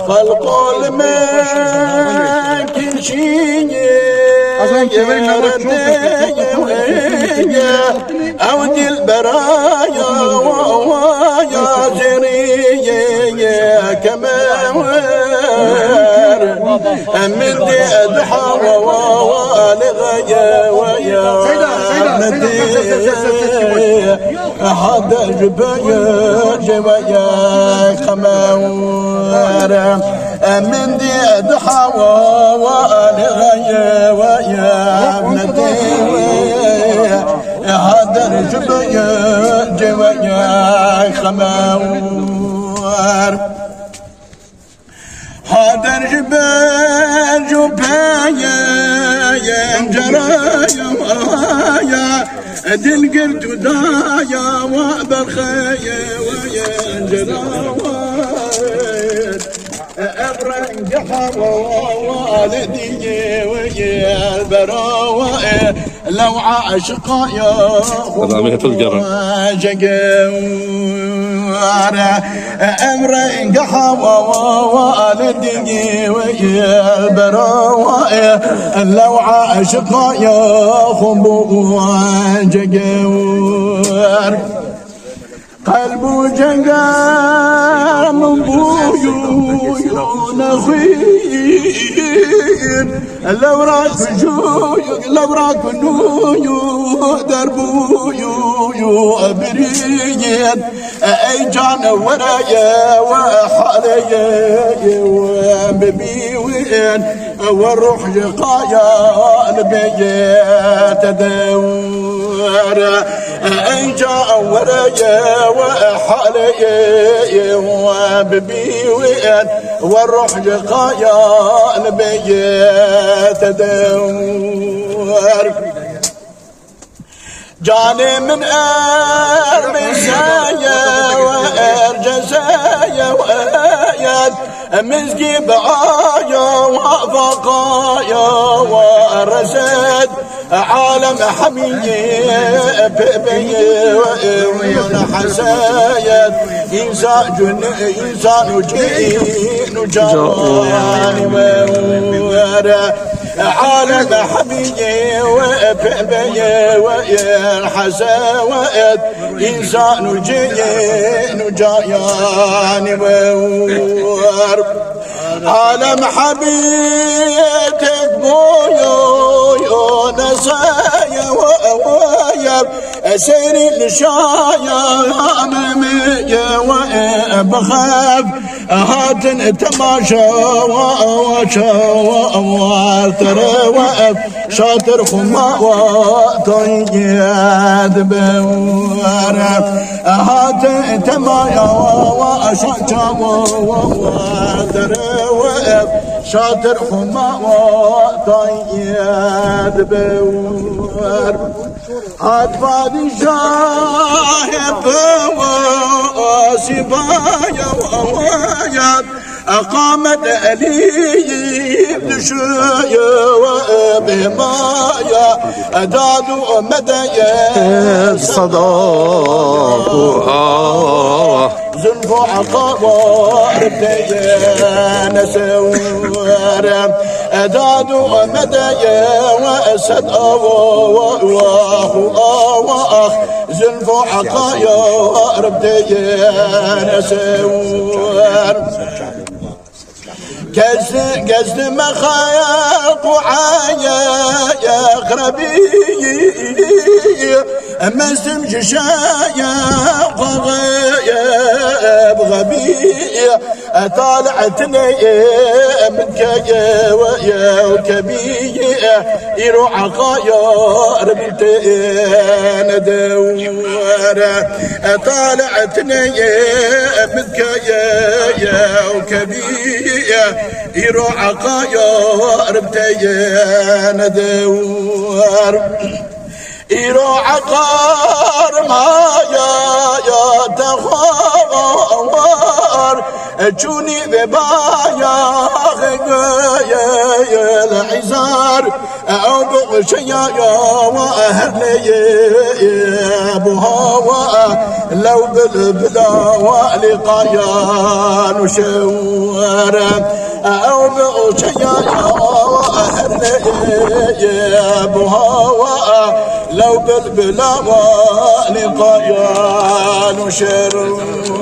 خلق الماكن شيء أود البرايا ويا زرية كما من دي أضحى والغاية ويا ندي هذا جبايا جوايا خمار من دي أضحى والغاية ويا ندي هذا جبايا جوايا خمار هذا الجبال جبايا يا جرايا ويا دل قلت دايا وبرخايا ويا جرايا أبرن جحا والدي ويا البراوة لو عاشقايا جقوار أبرن جحا والدي ويا البراوة لو عاشقايا خبوة جقوار قلبو جنقام بويون خير لو راك نويو دربويو أبريين أي جان ورايا وحاليا وببيوين والروح جقايا البيت تدور أي جان ورايا وحاليا وببيوين والروح جقايا البيت تدور جاني من أرمسايا وأرجسايا وآيات مزقي بعايا وفقايا ورسد عالم حمية ببي وإرون حسايات إنسان جين جاني وورا عالم حمية وببي والحساوات إنسان جين جايان وور عالم حبيتك بويو نصايا وأوايا أسيري لشايا أمامي وبخاف هاتن تماشى وترى وقف شاطر خما وطياد بورا هاتن تماشى وترى وقف شاطر خما وطياد بورا هات فادي شاهب وسبايا ووايات أقامت ألي بشايا وبهمايا أدادوا مدايا صداقها زلف عقار بتيان سوارا أدادوا مدايا وأسد وأخ زلف عقار بتيان سوار قصد مخايق وعايا يا غربي أما استمشي شايا غايا بغبي طالعتني من كايا ويا وكبي يروح عقايا ربتين دورا طالعتني من كايا وكبي يروح عقايا ربتين دور يروح عقار ما يا تخوار جوني ببايا العزار أو بغشيا وأهلي بهوا لو بالبلا ولقايا نشورا أو بغشيا وأهلي بهوا لو بالبلا ولقايا نشورا